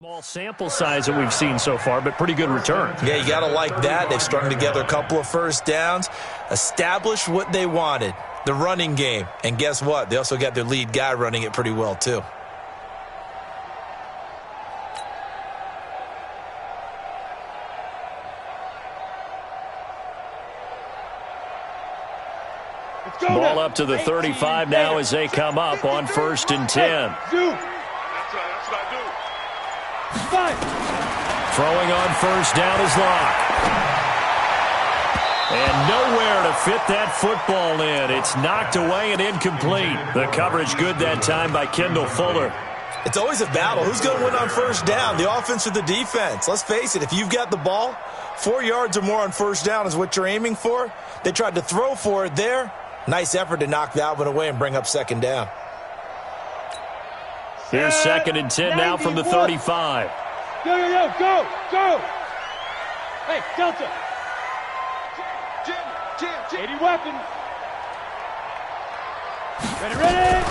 Small sample size that we've seen so far, but pretty good return. Yeah, you got to like that. They've strung together a couple of first downs, established what they wanted, the running game. And guess what? They also got their lead guy running it pretty well, too. Ball up to the 35 now as they come up on 1st and 10. Throwing on 1st down is Locke. And nowhere to fit that football in. It's knocked away and incomplete. The coverage good that time by Kendall Fuller. It's always a battle. Who's going to win on 1st down, the offense or the defense? Let's face it, if you've got the ball, 4 yards or more on 1st down is what you're aiming for. They tried to throw for it there. Nice effort to knock that one away and bring up 2nd down. Here's 2nd and 10 now from the 35. Go! Hey, Delta! Jim! 80 weapons! Ready!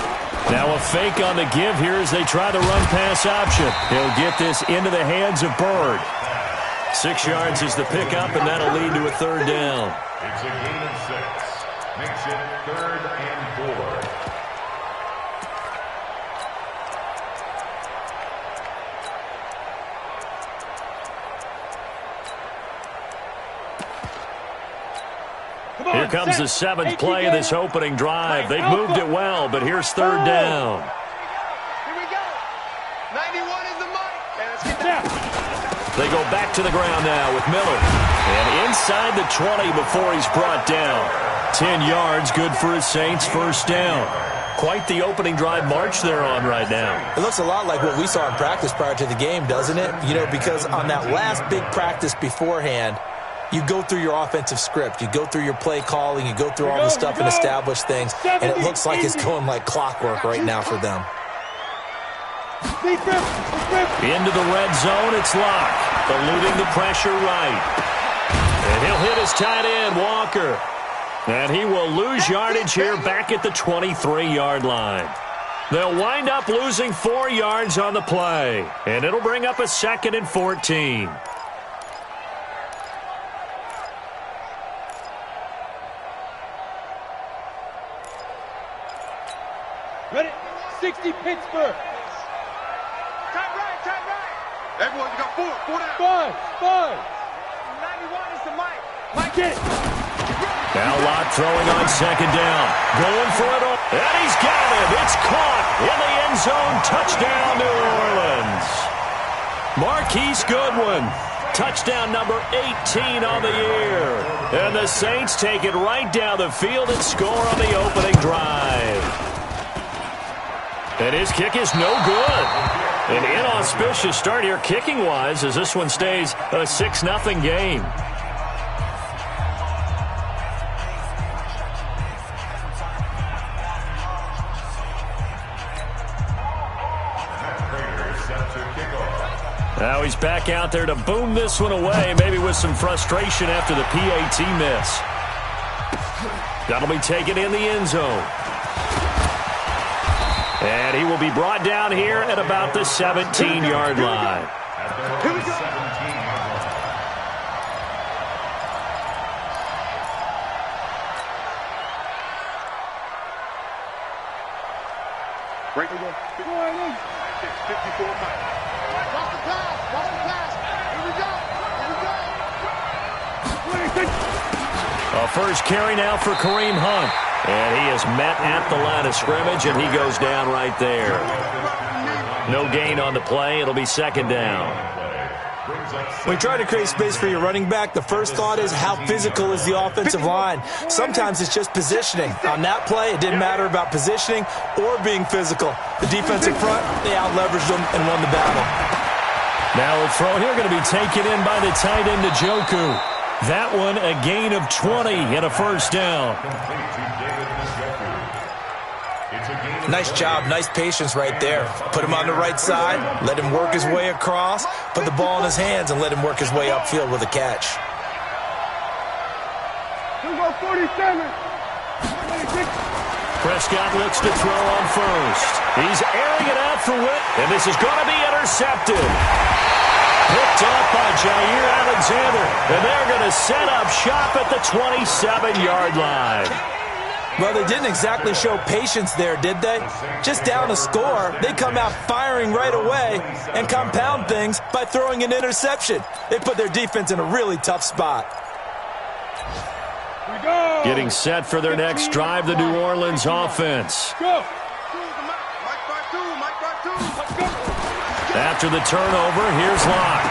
Now a fake on the give here as they try the run-pass option. He'll get this into the hands of Bird. 6 yards is the pickup, and that'll lead to a 3rd down. It's a gain of 6. Makes it 3rd and 4. Here comes the 7th play of this opening drive. They've moved it well, but here's 3rd down. Here we go. 91 is the mark. And let's get down. They go back to the ground now with Miller. And inside the 20 before he's brought down. 10 yards, good for his Saints, 1st down. Quite the opening drive march they're on right now. It looks a lot like what we saw in practice prior to the game, doesn't it? You know, because on that last big practice beforehand, you go through your offensive script. You go through your play calling. You go through all the stuff and establish things. And it looks like it's going like clockwork right now for them. Into the red zone, it's Locke. Eluding the pressure right. And he'll hit his tight end, Walker. And he will lose yardage here back at the 23-yard line. They'll wind up losing 4 yards on the play. And it'll bring up a 2nd and 14. Ready? 60 Pittsburgh. Tight right. Everyone, you got 4 down. 5. 91 is the mic. Mike, get it. Now Locke throwing on 2nd down. Going for it. And he's got it. It's caught in the end zone. Touchdown, New Orleans. Marquise Goodwin. Touchdown number 18 on the year. And the Saints take it right down the field and score on the opening drive. And his kick is no good. An inauspicious start here kicking-wise as this one stays a 6-0 game. Now he's back out there to boom this one away, maybe with some frustration after the PAT miss. That'll be taken in the end zone. And he will be brought down here at about the 17-yard line. Here we go. Break it again. 54 miles. Watch the pass. Here we go. A first carry now for Kareem Hunt. And he is met at the line of scrimmage, and he goes down right there. No gain on the play. It'll be 2nd down. When you try to create space for your running back, the first thought is how physical is the offensive line. Sometimes it's just positioning. On that play, it didn't matter about positioning or being physical. The defensive front, they out-leveraged them and won the battle. Now a throw here going to be taken in by the tight end, Njoku. That one a gain of 20 and a 1st down. Nice job, nice patience right there. Put him on the right side, let him work his way across, put the ball in his hands, and let him work his way upfield with a catch. Here we go, 47. 26. Prescott looks to throw on first. He's airing it out for Witt, and this is going to be intercepted. Picked up by Jair Alexander, and they're going to set up shop at the 27-yard line. Well, they didn't exactly show patience there, did they? Just down a score, they come out firing right away and compound things by throwing an interception. They put their defense in a really tough spot. Getting set for their next drive, the New Orleans offense. Go. After the turnover, here's Locke.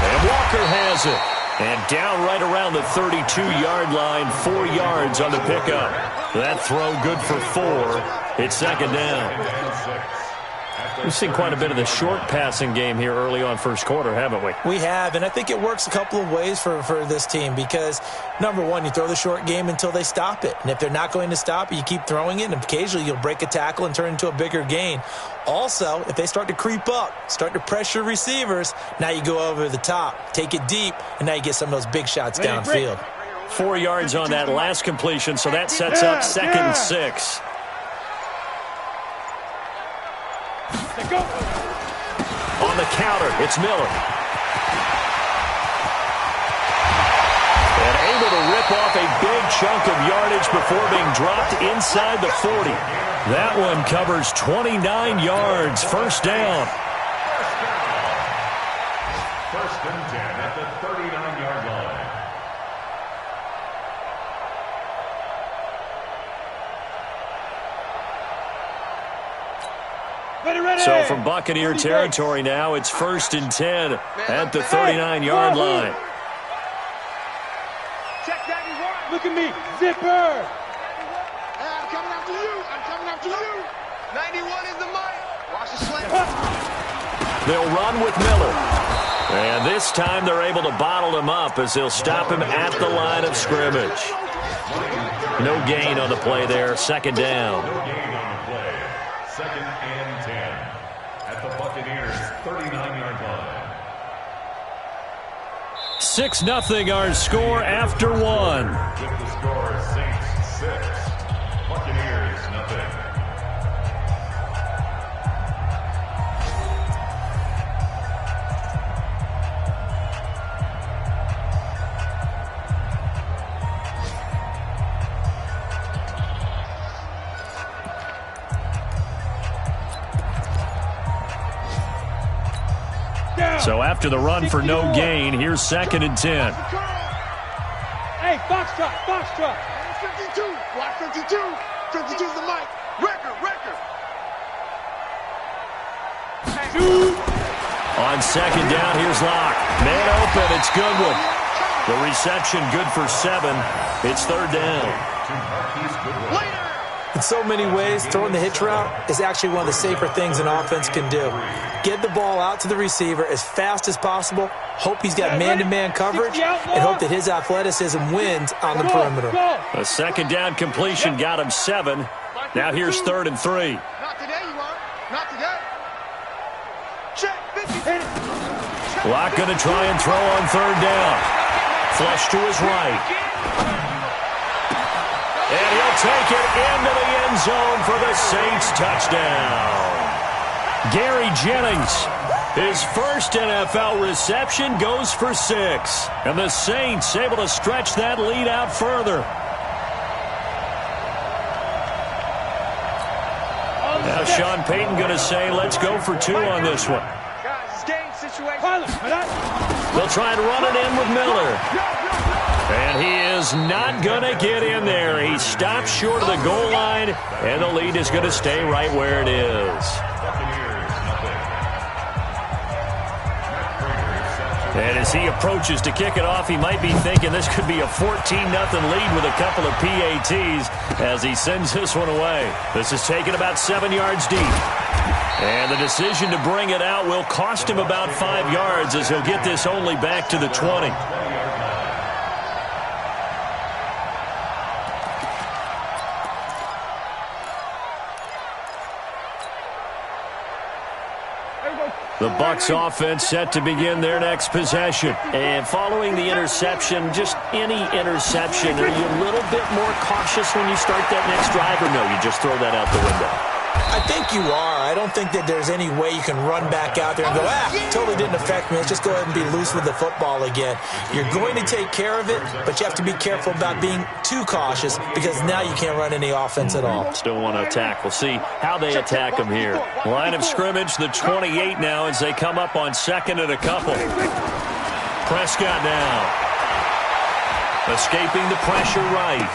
And Walker has it. And down right around the 32-yard line, 4 yards on the pickup. That throw good for 4. It's second down. We've seen quite a bit of the short passing game here early on first quarter, haven't we? We have, and I think it works a couple of ways for this team because, number one, you throw the short game until they stop it. And if they're not going to stop it, you keep throwing it, and occasionally you'll break a tackle and turn into a bigger gain. Also, if they start to creep up, start to pressure receivers, now you go over the top, take it deep, and now you get some of those big shots downfield. 4 yards on that last completion, so that sets up second and 6. Go. On the counter, it's Miller. And able to rip off a big chunk of yardage before being dropped inside the 40. That one covers 29 yards, first down. First and 10 at the 39-yard line. So from Buccaneer territory now, it's first and 10 at the 39-yard line. Check that. Look at me. Zipper. I'm coming after you. I'm coming after you. 91 is the mic. Watch the slant. They'll run with Miller. And this time they're able to bottle him up as they'll stop him at the line of scrimmage. No gain on the play there, second down. No gain on the play. Second and 10 at the Buccaneers' 39-yard line. 6-0 our score after one. With the score, Saints 6, Buccaneers nothing. So after the run for no gain, here's second and 10. Hey, Foxtrot, Foxtrot. 52. Watch 52. 52 is the mic. Record. On second down, here's Locke. Man open, it's Goodwin. The reception good for 7. It's third down. In so many ways, throwing the hitch route is actually one of the safer things an offense can do. Get the ball out to the receiver as fast as possible, hope he's got man-to-man coverage, and hope that his athleticism wins on the perimeter. A second down completion got him 7. Now here's third and 3. Not today, you are. Not today. Check 50. Locke going to try and throw on third down. Flush to his right. And he'll take it into the end zone for the Saints touchdown. Gary Jennings, his first NFL reception, goes for 6. And the Saints able to stretch that lead out further. Now Sean Payton going to say, let's go for 2 on this one. Guys, it's game situation. They'll try and run it in with Miller. And he is not going to get in there. He stops short of the goal line, and the lead is going to stay right where it is. And as he approaches to kick it off, he might be thinking this could be a 14-0 lead with a couple of PATs as he sends this one away. This is taken about 7 yards deep. And the decision to bring it out will cost him about 5 yards as he'll get this only back to the 20. The Bucs offense set to begin their next possession. And following the interception, just any interception, are you a little bit more cautious when you start that next drive, or no, you just throw that out the window? I think you are. I don't think that there's any way you can run back out there and go, totally didn't affect me. Let's just go ahead and be loose with the football again. You're going to take care of it, but you have to be careful about being too cautious because now you can't run any offense at all. Still want to attack. We'll see how they attack them here. Line of scrimmage, the 28 now as they come up on second and a couple. Prescott now. Escaping the pressure right.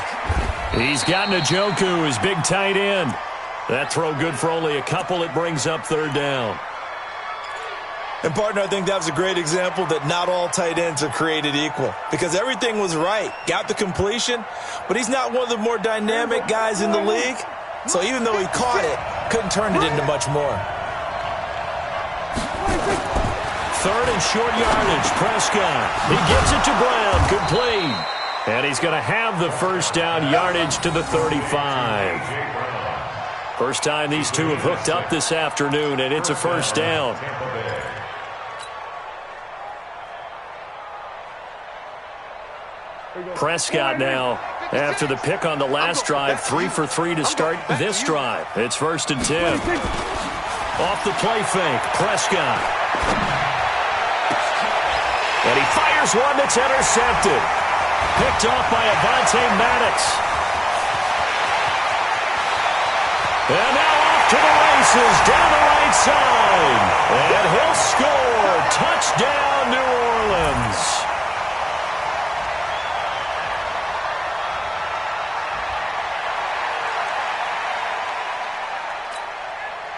He's got Njoku, his big tight end. That throw good for only a couple. It brings up third down. And, partner, I think that was a great example that not all tight ends are created equal because everything was right. Got the completion, but he's not one of the more dynamic guys in the league. So even though he caught it, couldn't turn it into much more. Third and short yardage. Prescott. He gets it to Brown. Complete. And he's going to have the first down yardage to the 35. First time these two have hooked up this afternoon, and it's a first down. Prescott now, after the pick on the last drive, 3 for 3 to start this drive. It's 1st and 10. Off the play fake, Prescott. And he fires one that's intercepted. Picked off by Avonte Maddox. And now off to the races, down the right side. And he'll score. Touchdown, New Orleans.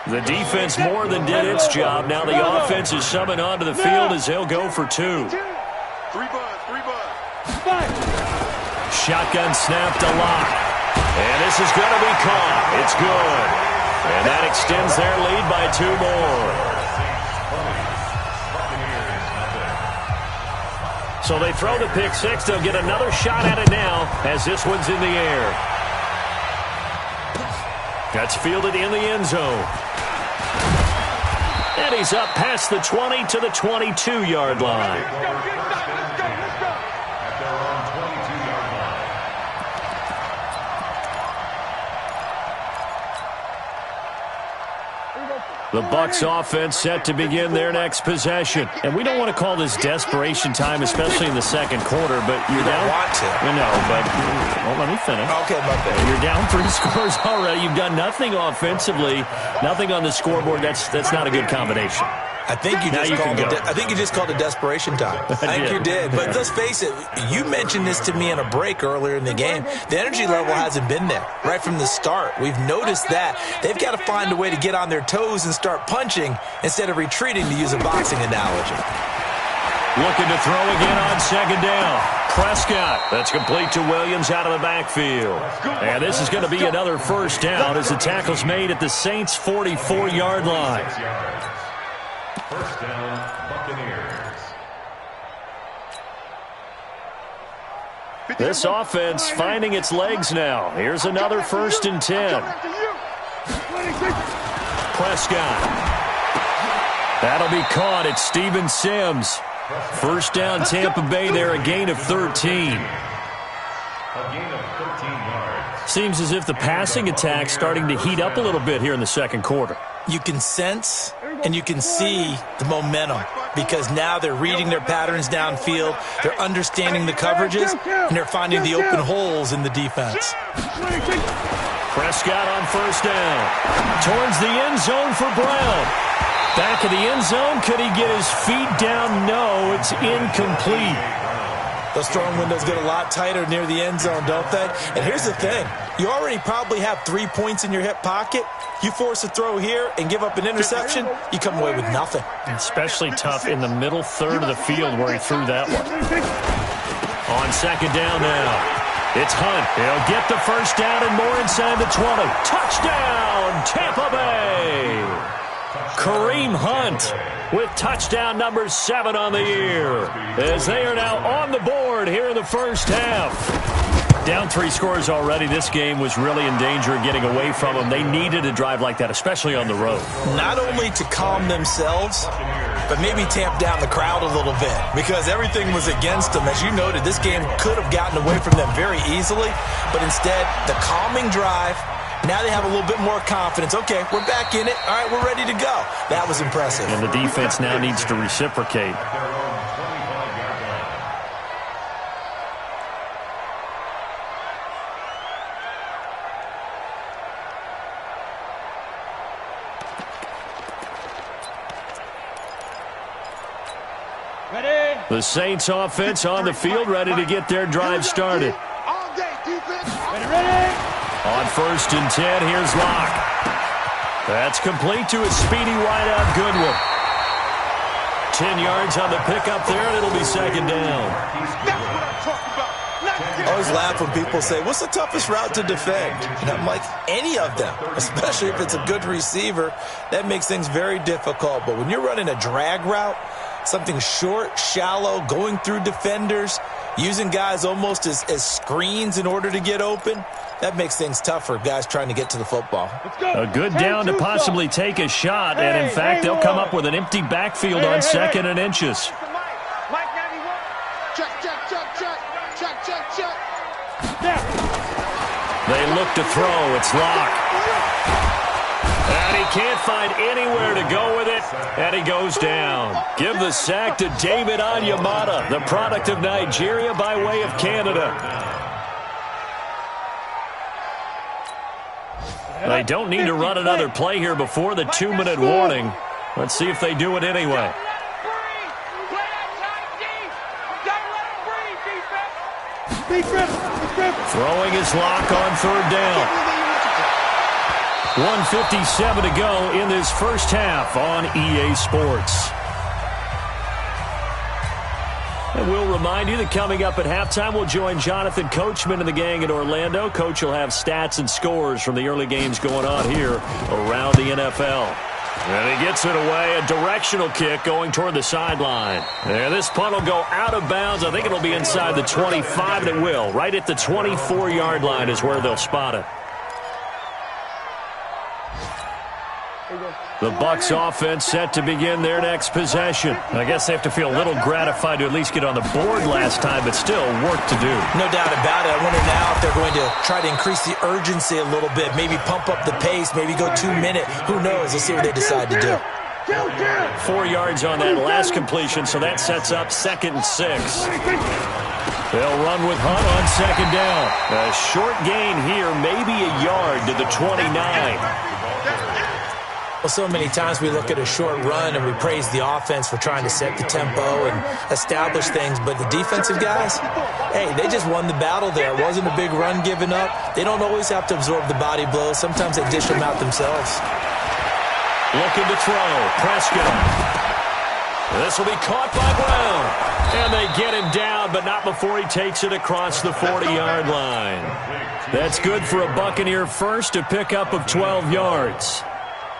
The defense more than did its job. Now the offense is summoned onto the field as they'll go for 2. Shotgun snapped a lot. And this is going to be caught. It's good. And that extends their lead by 2 more. So they throw the pick six. They'll get another shot at it now as this one's in the air. That's fielded in the end zone. And he's up past the 20 to the 22-yard line. The Bucs offense set to begin their next possession. And we don't want to call this desperation time, especially in the second quarter, but you're down. Want to. No, but well, let me finish. Okay, my bad. You're down 3 scores already. You've done nothing offensively, nothing on the scoreboard. That's not a good combination. I think you just called it desperation time. I think you did. But let's face it, you mentioned this to me in a break earlier in the game. The energy level hasn't been there right from the start. We've noticed that. They've got to find a way to get on their toes and start punching instead of retreating, to use a boxing analogy. Looking to throw again on second down. Prescott. That's complete to Williams out of the backfield. And this is going to be another first down as the tackle's made at the Saints' 44-yard line. First down, Buccaneers. This offense finding its legs now. Here's another 1st and 10. Prescott. That'll be caught at Steven Sims. First down, Tampa Bay there, a gain of 13. A gain of 13 yards. Seems as if the passing attack's starting to heat up a little bit here in the second quarter. You can sense and you can see the momentum because now they're reading their patterns downfield, they're understanding the coverages, and they're finding the open holes in the defense. Prescott on first down. Towards the end zone for Brown. Back of the end zone. Could he get his feet down? No, it's incomplete. Those throwing windows get a lot tighter near the end zone, don't they? And here's the thing. You already probably have 3 points in your hip pocket. You force a throw here and give up an interception, you come away with nothing. Especially tough in the middle third of the field where he threw that one. On second down now. It's Hunt. He'll get the first down and more inside the 20. Touchdown, Tampa Bay. Kareem Hunt with touchdown number 7 on the year as they are now on the board here in the first half. Down 3 scores already. This game was really in danger of getting away from them. They needed a drive like that, especially on the road. Not only to calm themselves, but maybe tamp down the crowd a little bit because everything was against them. As you noted, this game could have gotten away from them very easily, but instead, the calming drive, now they have a little bit more confidence. Okay, we're back in it. All right, we're ready to go. That was impressive. And the defense now needs to reciprocate. Ready? The Saints offense on the field, ready to get their drive started. All day, defense. Ready? On 1st and 10, here's Locke. That's complete to a speedy wideout Goodwin. 10 yards on the pickup there, and it'll be 2nd down. That's what I'm talking about. I always laugh when people say, what's the toughest route to defend? And I'm like, any of them, especially if it's a good receiver. That makes things very difficult. But when you're running a drag route, something short, shallow, going through defenders, using guys almost as screens in order to get open, that makes things tough for guys trying to get to the football. A good down to possibly take a shot, and in fact, they'll come up with an empty backfield on 2nd and inches. Mike 91. Check, check, check, check. Check, check, check. They look to throw. It's Locke. And he can't find anywhere to go with it, and he goes down. Give the sack to David Onyemata, the product of Nigeria by way of Canada. They don't need to run another play here before the 2-minute warning. Let's see if they do it anyway. Throwing his Locke on 3rd down. 1:57 to go in this first half on EA Sports. And we'll remind you that coming up at halftime, we'll join Jonathan Coachman and the gang in Orlando. Coach will have stats and scores from the early games going on here around the NFL. And he gets it away, a directional kick going toward the sideline. And this punt will go out of bounds. I think it'll be inside the 25, and it will. Right at the 24-yard line is where they'll spot it. The Bucs offense set to begin their next possession. I guess they have to feel a little gratified to at least get on the board last time, but still work to do. No doubt about it. I wonder now if they're going to try to increase the urgency a little bit, maybe pump up the pace, maybe go 2-minute. Who knows? Let's see what they decide to do. 4 yards on that last completion, so that sets up 2nd and 6. They'll run with Hunt on 2nd down. A short gain here, maybe a yard to the 29. Well, so many times we look at a short run and we praise the offense for trying to set the tempo and establish things, but the defensive guys, hey, they just won the battle there. It wasn't a big run given up. They don't always have to absorb the body blows. Sometimes they dish them out themselves. Looking to throw. Prescott. This will be caught by Brown. And they get him down, but not before he takes it across the 40-yard line. That's good for a Buccaneer first, a pickup of 12 yards.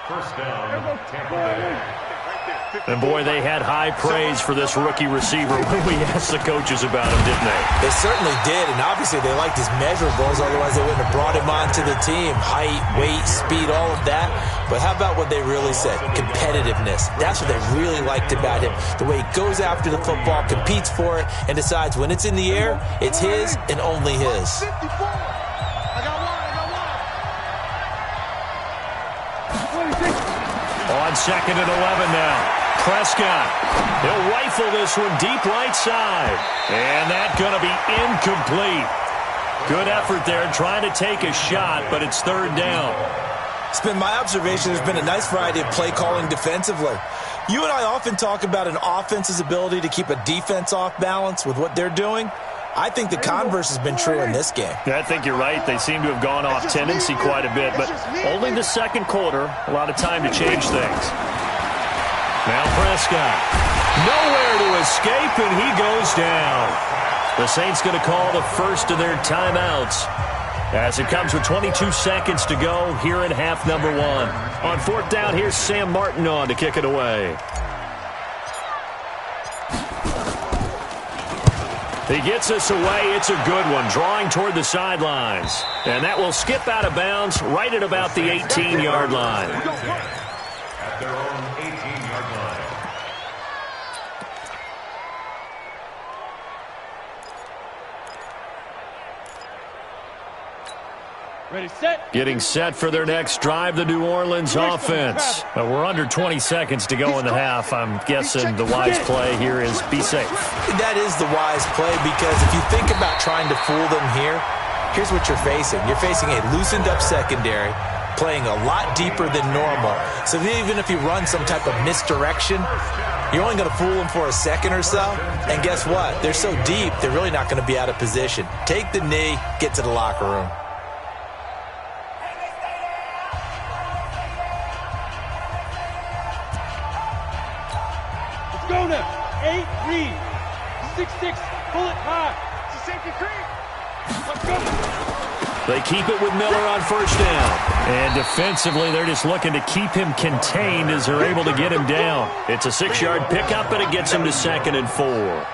First down, Tampa Bay. And, boy, they had high praise for this rookie receiver when we asked the coaches about him, didn't they? They certainly did, and obviously they liked his measurables. Otherwise, they wouldn't have brought him onto the team. Height, weight, speed, all of that. But how about what they really said? Competitiveness. That's what they really liked about him. The way he goes after the football, competes for it, and decides when it's in the air, it's his and only his. 54. On 2nd and 11 now. Prescott. He'll rifle this one deep right side. And that's going to be incomplete. Good effort there trying to take a shot, but it's 3rd down. It's been my observation there's been a nice variety of play calling defensively. You and I often talk about an offense's ability to keep a defense off balance with what they're doing. I think the converse has been true in this game. I think you're right. They seem to have gone off tendency quite a bit, but only the 2nd quarter, a lot of time to change things. Now Prescott. Nowhere to escape, and he goes down. The Saints going to call the first of their timeouts as it comes with 22 seconds to go here in half number 1. On 4th down, here's Sam Martin on to kick it away. He gets us away. It's a good one, drawing toward the sidelines. And that will skip out of bounds right at about the 18-yard line. At their own 18-yard line. Ready, set. Getting set for their next drive, the New Orleans offense. We're under 20 seconds to go in the half. I'm guessing the wise play here is be safe. That is the wise play, because if you think about trying to fool them here, here's what you're facing. You're facing a loosened-up secondary, playing a lot deeper than normal. So even if you run some type of misdirection, you're only going to fool them for a second or so. And guess what? They're so deep, they're really not going to be out of position. Take the knee, get to the locker room. Go now. 8 read. 6-6. Pull it high. It's a safety creep. Let's go. They keep it with Miller on first down. And defensively, they're just looking to keep him contained as they're able to get him down. It's a 6-yard pickup, and it gets him to 2nd and 4.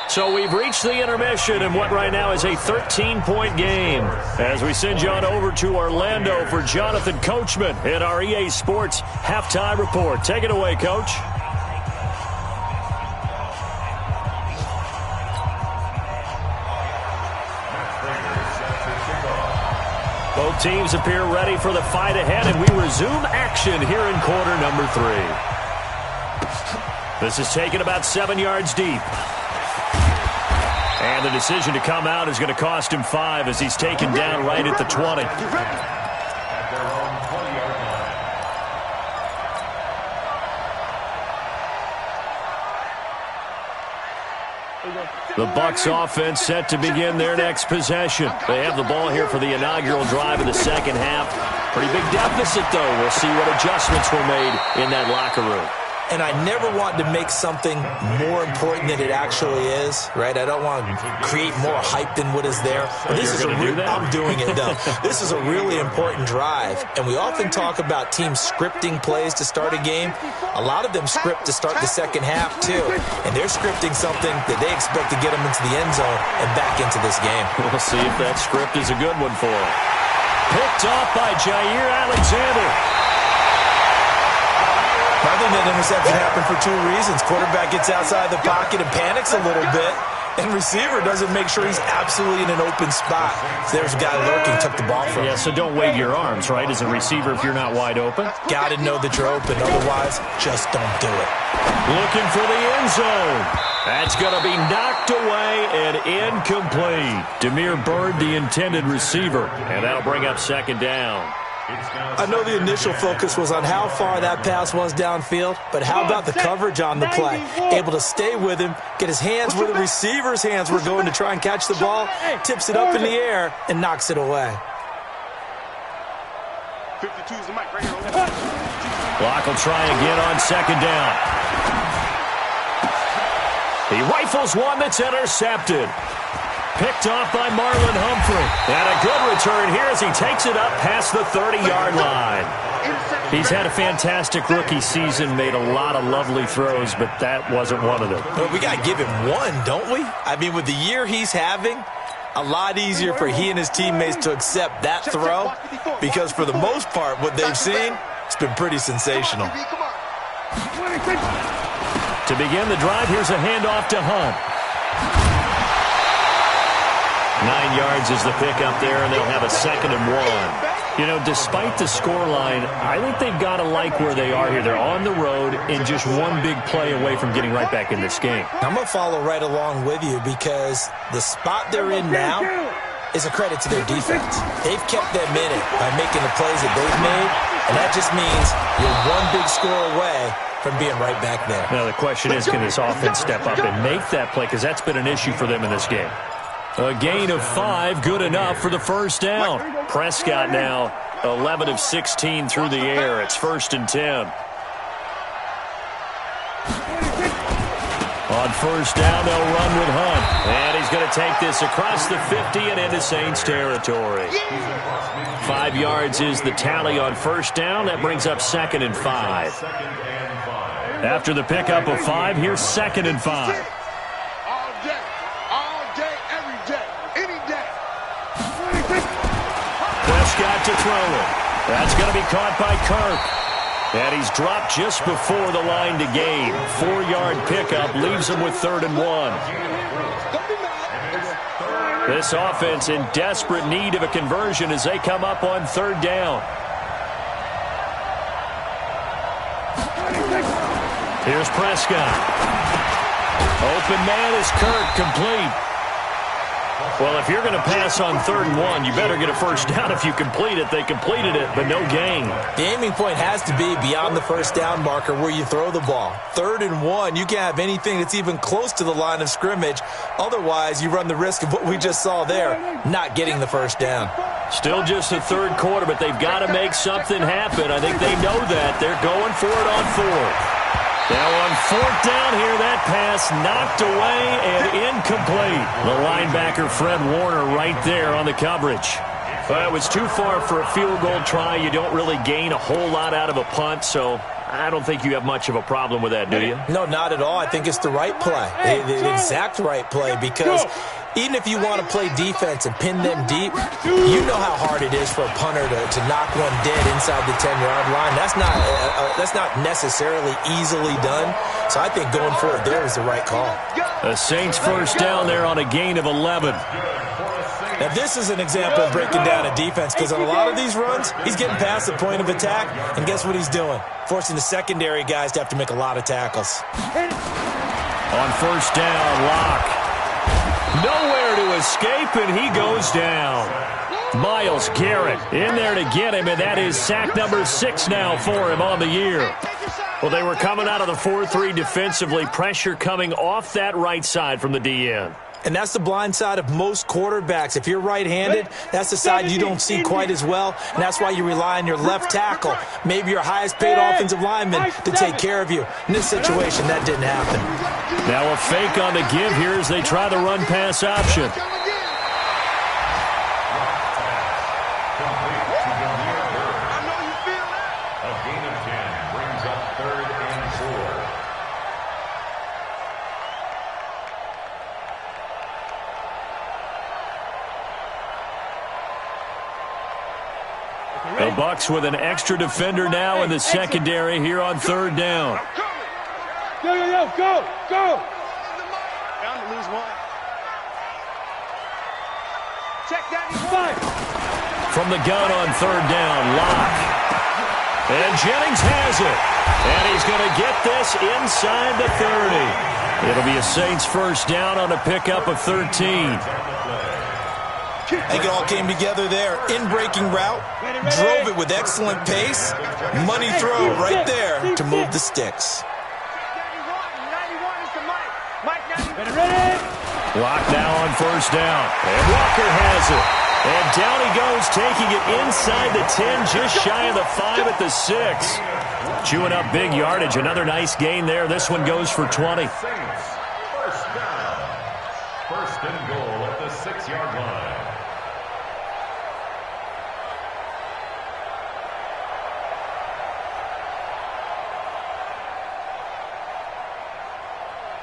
So we've reached the intermission in what right now is a 13-point game. As we send you on over to Orlando for Jonathan Coachman in our EA Sports Halftime Report. Take it away, Coach. Both teams appear ready for the fight ahead, and we resume action here in quarter number 3. This is taken about 7 yards deep. And the decision to come out is going to cost him 5 as he's taken down right at the 20. The Bucs offense set to begin their next possession. They have the ball here for the inaugural drive of the second half. Pretty big deficit, though. We'll see what adjustments were made in that locker room. And I never want to make something more important than it actually is, right? I don't want to create more hype than what is there. But this is I'm doing it, though. This is a really important drive. And we often talk about teams scripting plays to start a game. A lot of them script to start the second half, too. And they're scripting something that they expect to get them into the end zone and back into this game. We'll see if that script is a good one for them. Picked off by Jair Alexander. I think that interception happened for 2 reasons. Quarterback gets outside the pocket and panics a little bit, and receiver doesn't make sure he's absolutely in an open spot. So there's a guy lurking, took the ball from him. Yeah, so don't wave your arms, right, as a receiver if you're not wide open. Got to know that you're open. Otherwise, just don't do it. Looking for the end zone. That's going to be knocked away and incomplete. Demir Bird, the intended receiver, and that'll bring up second down. I know the initial focus was on how far that pass was downfield, but how about the coverage on the play? Able to stay with him, get his hands where the receiver's hands were going to try and catch the ball, tips it up in the air, and knocks it away. 52 is the mic right here. Block will try again on second down. He rifles one that's intercepted. Picked off by Marlon Humphrey. And a good return here as he takes it up past the 30-yard line. He's had a fantastic rookie season, made a lot of lovely throws, but that wasn't one of them. Well, we got to give him one, don't we? I mean, with the year he's having, a lot easier for he and his teammates to accept that throw, because for the most part, what they've seen, it's been pretty sensational. To begin the drive, here's a handoff to Hunt. 9 yards is the pickup there, and they'll have a 2nd and 1. You know, despite the scoreline, I think they've got to like where they are here. They're on the road and just one big play away from getting right back in this game. I'm going to follow right along with you because the spot they're in now is a credit to their defense. They've kept them in it by making the plays that they've made, and that just means you're one big score away from being right back there. Now, the question is, can this offense step up and make that play? Because that's been an issue for them in this game. A gain of 5, good enough for the first down. Prescott now 11 of 16 through the air. It's 1st and 10. On first down, they'll run with Hunt. And he's going to take this across the 50 and into Saints territory. 5 yards is the tally on first down. That brings up 2nd and 5. After the pickup of 5, here's 2nd and 5. to throw it. That's going to be caught by Kirk. And he's dropped just before the line to gain. 4-yard pickup leaves him with 3rd and 1. This offense in desperate need of a conversion as they come up on 3rd down. Here's Prescott. Open man is Kirk, complete. Well, if you're going to pass on 3rd and 1, you better get a first down if you complete it. They completed it, but no gain. The aiming point has to be beyond the first down marker where you throw the ball. 3rd and 1, you can't have anything that's even close to the line of scrimmage. Otherwise, you run the risk of what we just saw there, not getting the first down. Still just the 3rd quarter, but they've got to make something happen. I think they know that. They're going for it on 4th. Now on 4th down here, that pass knocked away and incomplete. The linebacker, Fred Warner, right there on the coverage. It was too far for a field goal try. You don't really gain a whole lot out of a punt, so I don't think you have much of a problem with that, do you? No, not at all. I think it's the right play, the exact right play, because even if you want to play defense and pin them deep, you know how hard it is for a punter to knock one dead inside the 10-yard line. That's not necessarily easily done. So I think going for it there is the right call. The Saints first down there on a gain of 11. Now, this is an example of breaking down a defense, because on a lot of these runs, he's getting past the point of attack, and guess what he's doing? Forcing the secondary guys to have to make a lot of tackles. On first down, Locke. Nowhere to escape, and he goes down. Myles Garrett in there to get him, and that is sack number 6 now for him on the year. Well, they were coming out of the 4-3 defensively. Pressure coming off that right side from the DN. And that's the blind side of most quarterbacks. If you're right-handed, that's the side you don't see quite as well, and that's why you rely on your left tackle, maybe your highest-paid offensive lineman, to take care of you. In this situation, that didn't happen. Now a fake on the give here as they try the run-pass option. The Bucs with an extra defender now in the secondary here on 3rd down. Go, go! Down to lose one. Check that. From the gun on 3rd down, Locke. And Jennings has it. And he's going to get this inside the 30. It'll be a Saints first down on a pickup of 13. I think it all came together there. In-breaking route, drove it with excellent pace. Money throw right there to move the sticks. Lock now on first down. And Walker has it. And down he goes, taking it inside the 10, just shy of the 5 at the 6. Chewing up big yardage. Another nice gain there. This one goes for 20. First down. First and goal at the 6-yard line.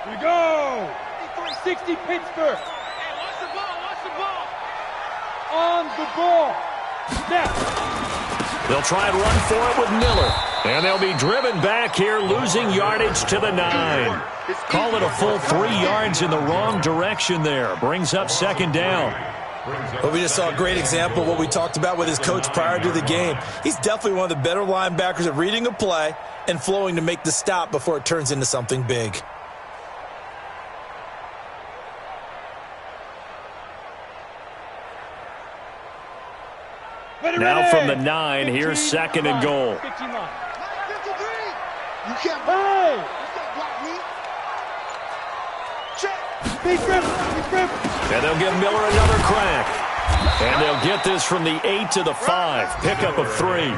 We go! 360 Pittsburgh. Hey, watch the ball. On the ball. Snap. They'll try and run for it with Miller. And they'll be driven back here, losing yardage to the 9. Call it a full 3 yards in the wrong direction there. Brings up 2nd down. Well, we just saw a great example of what we talked about with his coach prior to the game. He's definitely one of the better linebackers at reading a play and flowing to make the stop before it turns into something big. Now from the 9, here's 2nd and goal. 53. You can't block me. Check. Big rip. And they'll give Miller another crack. And they'll get this from the 8 to the 5. Pickup of 3.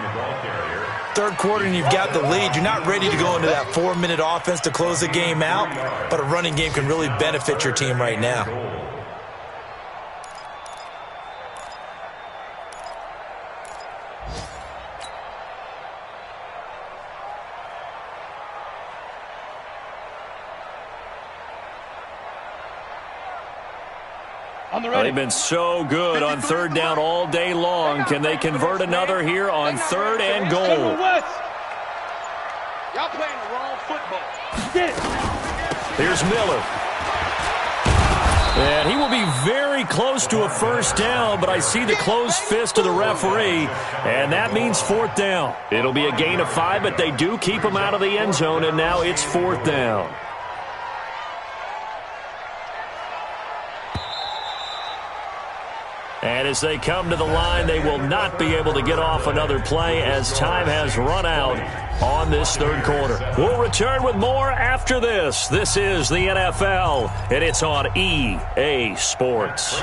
3rd quarter and you've got the lead. You're not ready to go into that 4-minute offense to close the game out, but a running game can really benefit your team right now. They've been so good on third down all day long. Can they convert another here on third and goal? Y'all playing the wrong football. Here's Miller. And he will be very close to a first down, but I see the closed fist of the referee, and that means fourth down. It'll be a gain of 5, but they do keep him out of the end zone, and now it's fourth down. And as they come to the line, they will not be able to get off another play as time has run out on this third quarter. We'll return with more after this. This is the NFL, and it's on EA Sports.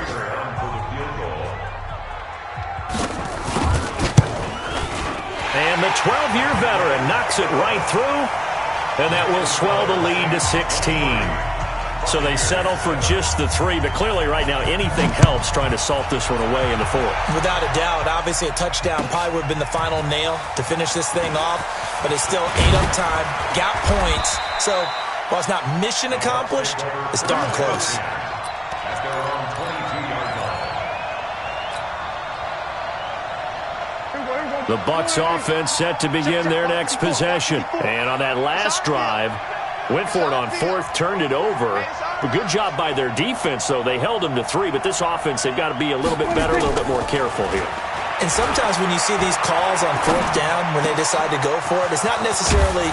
And the 12-year veteran knocks it right through, and that will swell the lead to 16. So they settle for just the 3, but clearly right now anything helps trying to salt this one away in the fourth. Without a doubt, obviously a touchdown probably would have been the final nail to finish this thing off, but it's still 8 up time, got points. So while it's not mission accomplished, it's darn close. The Bucs offense set to begin their next possession. And on that last drive, went for it on fourth, turned it over. A good job by their defense, though. They held them to 3, but this offense, they've got to be a little bit better, a little bit more careful here. And sometimes when you see these calls on fourth down, when they decide to go for it, it's not necessarily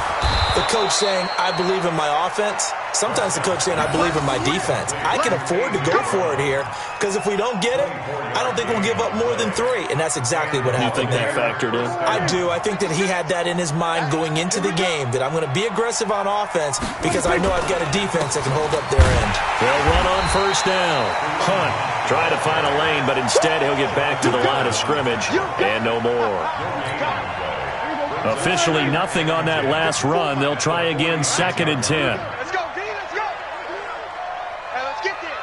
the coach saying, I believe in my offense. Sometimes the coach saying, I believe in my defense. I can afford to go for it here because if we don't get it, I don't think we'll give up more than 3. And that's exactly what happened there. You think that factored in? I do. I think that he had that in his mind going into the game, that I'm going to be aggressive on offense because I know I've got a defense that can hold up their end. They'll run on first down. Hunt try to find a lane, but instead he'll get back to the line of scrimmage and no more. Officially nothing on that last run. They'll try again, 2nd and 10. Let's go, D, let's go. Hey, let's get there.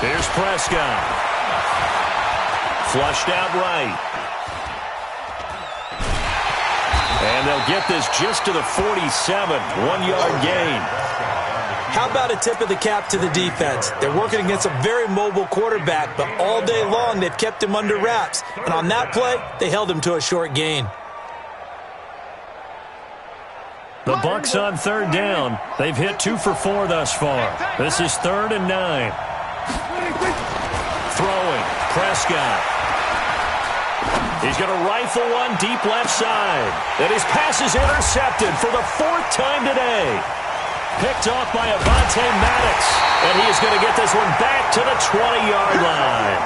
Here's Prescott. Flushed out right. And they'll get this just to the 47. 1-yard gain. How about a tip of the cap to the defense? They're working against a very mobile quarterback, but all day long they've kept him under wraps. And on that play, they held him to a short gain. The Bucs on third down. They've hit 2 for 4 thus far. This is 3rd and 9. Throwing. Prescott. He's going to rifle one deep left side. And his pass is intercepted for the 4th time today. Picked off by Avonte Maddox. And he is going to get this one back to the 20-yard line.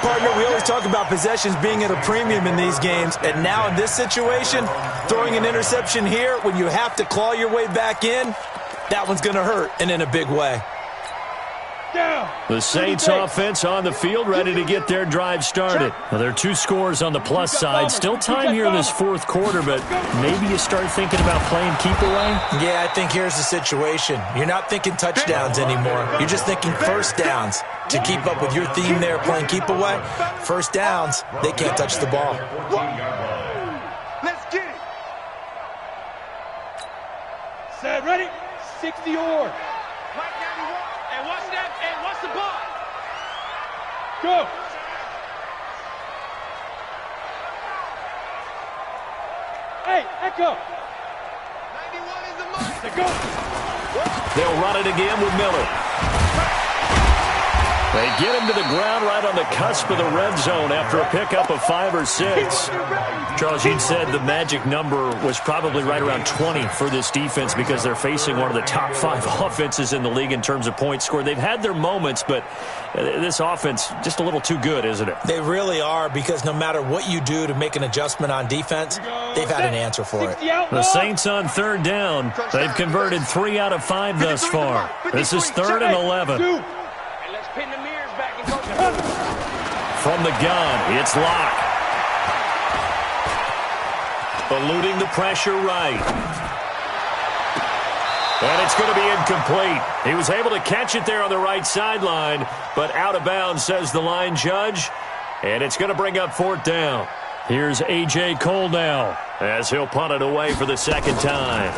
Partner, we always talk about possessions being at a premium in these games. And now in this situation, throwing an interception here when you have to claw your way back in, that one's going to hurt, and in a big way. The Saints offense on the field, ready to get their drive started. Well, there are 2 scores on the plus side. Still time here in this 4th quarter, but maybe you start thinking about playing keep away? Yeah, I think here's the situation. You're not thinking touchdowns anymore. You're just thinking first downs. To keep up with your theme there, playing keep away, first downs, they can't touch the ball. Let's get it. Set, ready? 60 or. And what's that? And what's the ball? Go. Hey, echo. 91 is the money. Go. They'll run it again with Miller. They get him to the ground right on the cusp of the red zone after a pickup of 5 or 6. Charles, you'd said the magic number was probably right around 20 for this defense because they're facing one of the top 5 offenses in the league in terms of points scored. They've had their moments, but this offense just a little too good, isn't it? They really are, because no matter what you do to make an adjustment on defense, they've had an answer for it. The Saints on third down. They've converted 3 out of 5 thus far. This is 3rd and 11. Pin the mirrors back and go. From the gun, it's Locke. Eluding the pressure right. And it's going to be incomplete. He was able to catch it there on the right sideline, but out of bounds, says the line judge. And it's going to bring up 4th down. Here's A.J. Cole now as he'll punt it away for the 2nd time.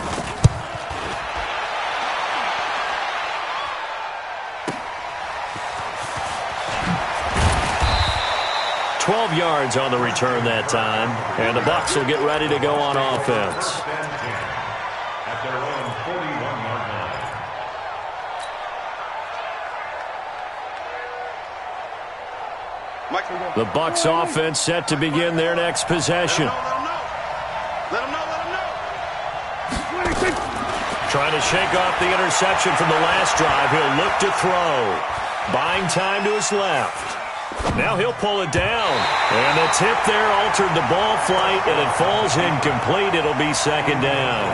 12 yards on the return that time. And the Bucs will get ready to go on offense. At their own 41-yard line. The Bucs offense set to begin their next possession. Let him know. Trying to shake off the interception from the last drive. He'll look to throw. Buying time to his left. Now he'll pull it down. And the tip there altered the ball flight, and it falls incomplete. It'll be second down.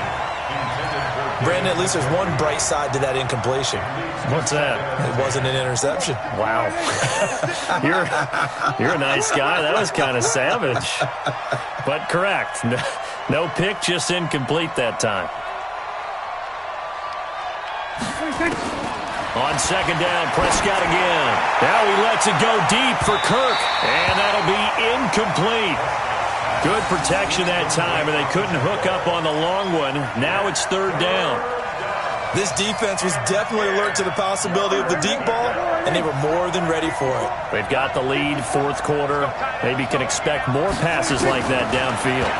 Brandon, at least there's one bright side to that incompletion. What's that? It wasn't an interception. Wow. You're a nice guy. That was kind of savage. But correct. No pick, just incomplete that time. On second down, Prescott again. Now he lets it go deep for Kirk, and that'll be incomplete. Good protection that time, and they couldn't hook up on the long one. Now it's third down. This defense was definitely alert to the possibility of the deep ball, and they were more than ready for it. They've got the lead, fourth quarter. Maybe can expect more passes like that downfield.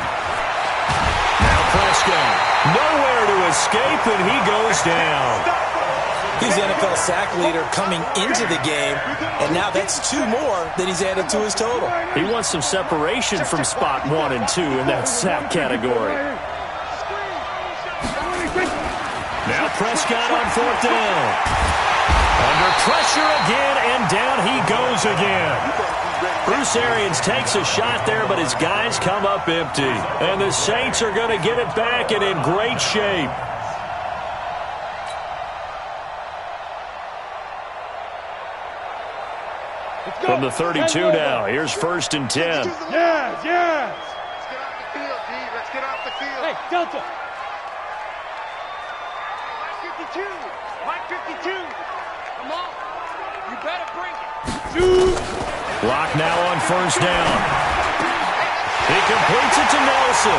Now Prescott, nowhere to escape, and he goes down. He's the NFL sack leader coming into the game, and now that's 2 more that he's added to his total. He wants some separation from spot 1 and 2 in that sack category. Now Prescott on fourth down. Under pressure again, and down he goes again. Bruce Arians takes a shot there, but his guys come up empty. And the Saints are going to get it back and in great shape. From the 32 now, here's first and 10. Yes. Let's get off the field, D. Let's get off the field. Hey, Delta. Mike 52. Come on. You better bring it. Lock now on first down. He completes it to Nelson.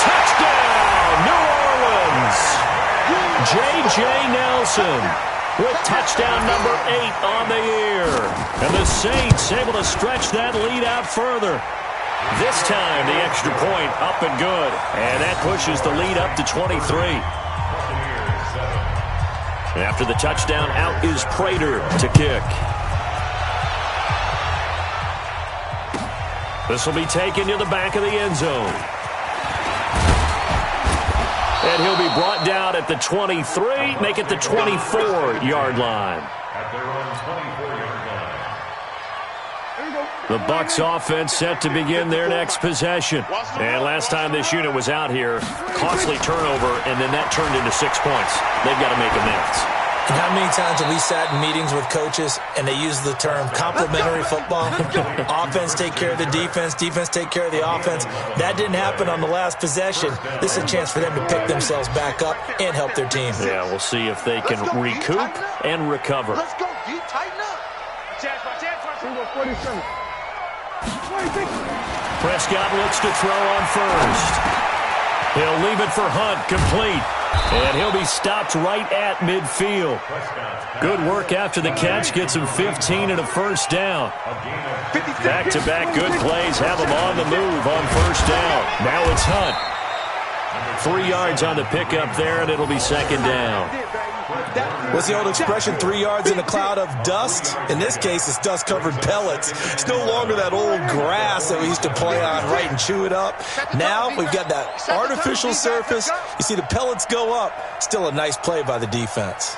Touchdown, New Orleans. J.J. Nelson with touchdown number 8 on the year. And the Saints able to stretch that lead out further. This time, the extra point up and good. And that pushes the lead up to 23. And after the touchdown, out is Prater to kick. This will be taken to the back of the end zone. And he'll be brought down at the 23, make it the 24-yard line. At their own 24-yard line. The Bucs offense set to begin their next possession. And last time this unit was out here, costly turnover, and then that turned into 6 points. They've got to make amends. And how many times have we sat in meetings with coaches and they use the term complementary football? Offense take care of the defense, defense take care of the offense. That didn't happen on the last possession. This is a chance for them to pick themselves back up and help their team. Yeah, we'll see if they can recoup and recover. Let's go, D. Tighten up. Prescott looks to throw on first. He'll leave it for Hunt, complete. And he'll be stopped right at midfield. Good work after the catch. Gets him 15 and a first down. Back-to-back good plays have him on the move on first down. Now it's Hunt. 3 yards on the pickup there, and it'll be second down. What's the old expression, 3 yards in a cloud of dust? In this case, it's dust-covered pellets. It's no longer that old grass that we used to play on, right, and chew it up. Now we've got that artificial surface. You see the pellets go up. Still a nice play by the defense.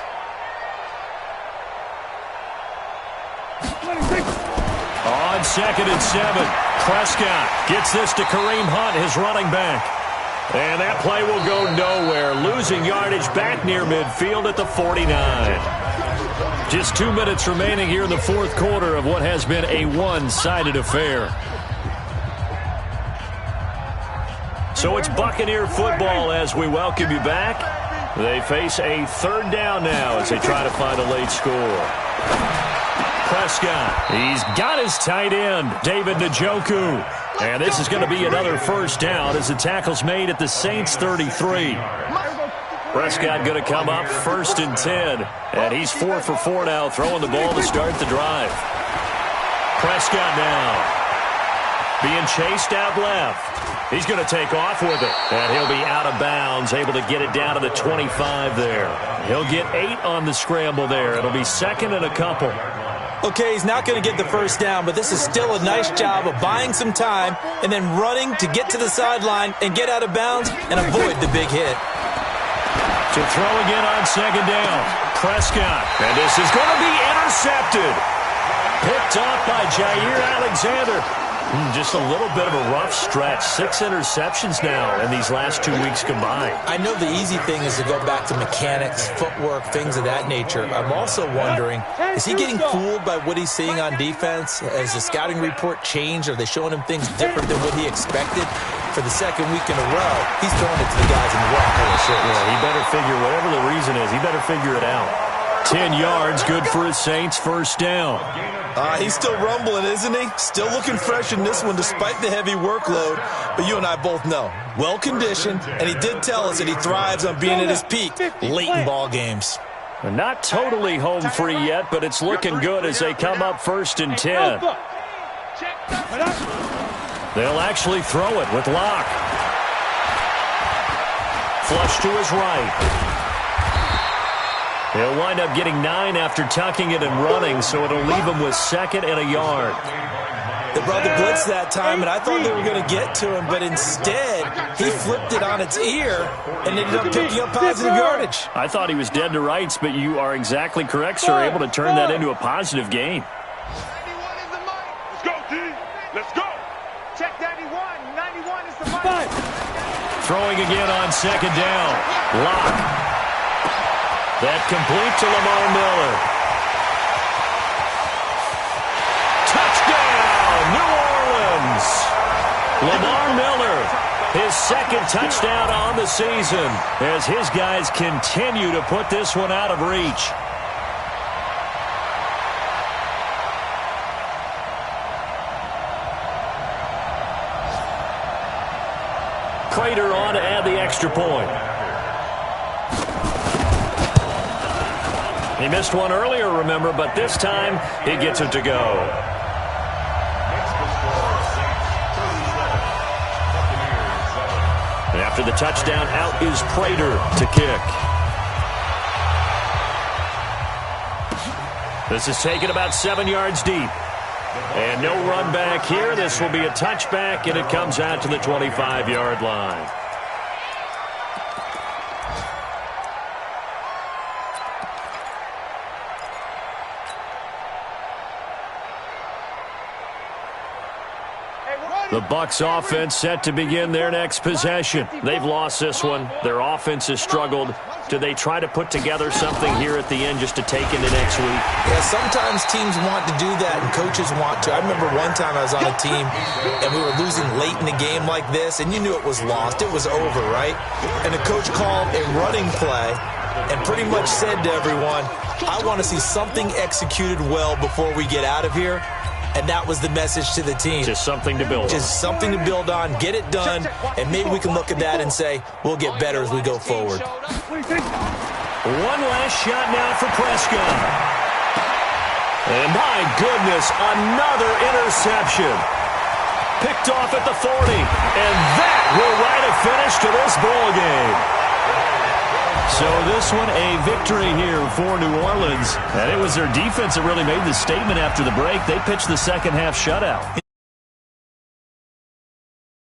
On second and 7, Prescott gets this to Kareem Hunt, his running back. And that play will go nowhere, losing yardage back near midfield at the 49. Just 2 minutes remaining here in the fourth quarter of what has been a one-sided affair. So it's Buccaneer football as we welcome you back. They face a third down now as they try to find a late score. Prescott, he's got his tight end, David Njoku. And this is going to be another first down as the tackle's made at the Saints 33. Prescott going to come up first and 10. And he's 4 for 4 now, throwing the ball to start the drive. Prescott now. being chased out left. He's going to take off with it, and he'll be out of bounds, able to get it down to the 25 there. He'll get 8 on the scramble there. It'll be second and a couple. Okay, he's not going to get the first down, but this is still a nice job of buying some time and then running to get to the sideline and get out of bounds and avoid the big hit. To throw again on second down, Prescott. And this is going to be intercepted. Picked off by Jair Alexander. Just a little bit of a rough stretch. 6 interceptions now in these last 2 weeks combined. I know the easy thing is to go back to mechanics, footwork, things of that nature. I'm also wondering, is he getting fooled by what he's seeing on defense? Has the scouting report changed? Are they showing him things different than what he expected? For the second week in a row, he's throwing it to the guys in the wrong pair of shirts. Yeah, he better figure, whatever the reason is, he better figure it out. 10 yards, good for his Saints, first down. He's still rumbling, isn't he? Still looking fresh in this one despite the heavy workload. But you and I both know, well-conditioned, and he did tell us that he thrives on being at his peak late in ball games. Not totally home free yet, but it's looking good as they come up first and 10. They'll actually throw it with Locke. Flush to his right. He'll wind up getting 9 after tucking it and running, so it'll leave him with second and a yard. They brought the blitz that time, and I thought they were going to get to him, but instead, he flipped it on its ear and ended up picking up positive yardage. I thought he was dead to rights, but you are exactly correct, sir, able to turn that into a positive gain. Let's go, D. Let's go. Check 91. 91 is the mic. Throwing again on second down. Locke. That complete to Lamar Miller. Touchdown, New Orleans. Lamar Miller, his second touchdown on the season as his guys continue to put this one out of reach. Prater on to add the extra point. He missed one earlier, remember, but this time he gets it to go. And after the touchdown, out is Prater to kick. This is taken about 7 yards deep. And no run back here. This will be a touchback, and it comes out to the 25-yard line. The Bucs offense set to begin their next possession. They've lost this one. Their offense has struggled. Do they try to put together something here at the end just to take into next week? Yeah, sometimes teams want to do that and coaches want to. I remember one time I was on a team and we were losing late in the game like this, and you knew it was lost. It was over, right? And the coach called a running play and pretty much said to everyone, I want to see something executed well before we get out of here. And that was the message to the team. Just something to build on. Just something to build on, get it done, and maybe we can look at that and say, we'll get better as we go forward. One last shot now for Prescott. And my goodness, another interception. Picked off at the 40. And that will write a finish to this ball game. So this one a victory here for New Orleans. And it was their defense that really made the statement after the break. They pitched the second half shutout.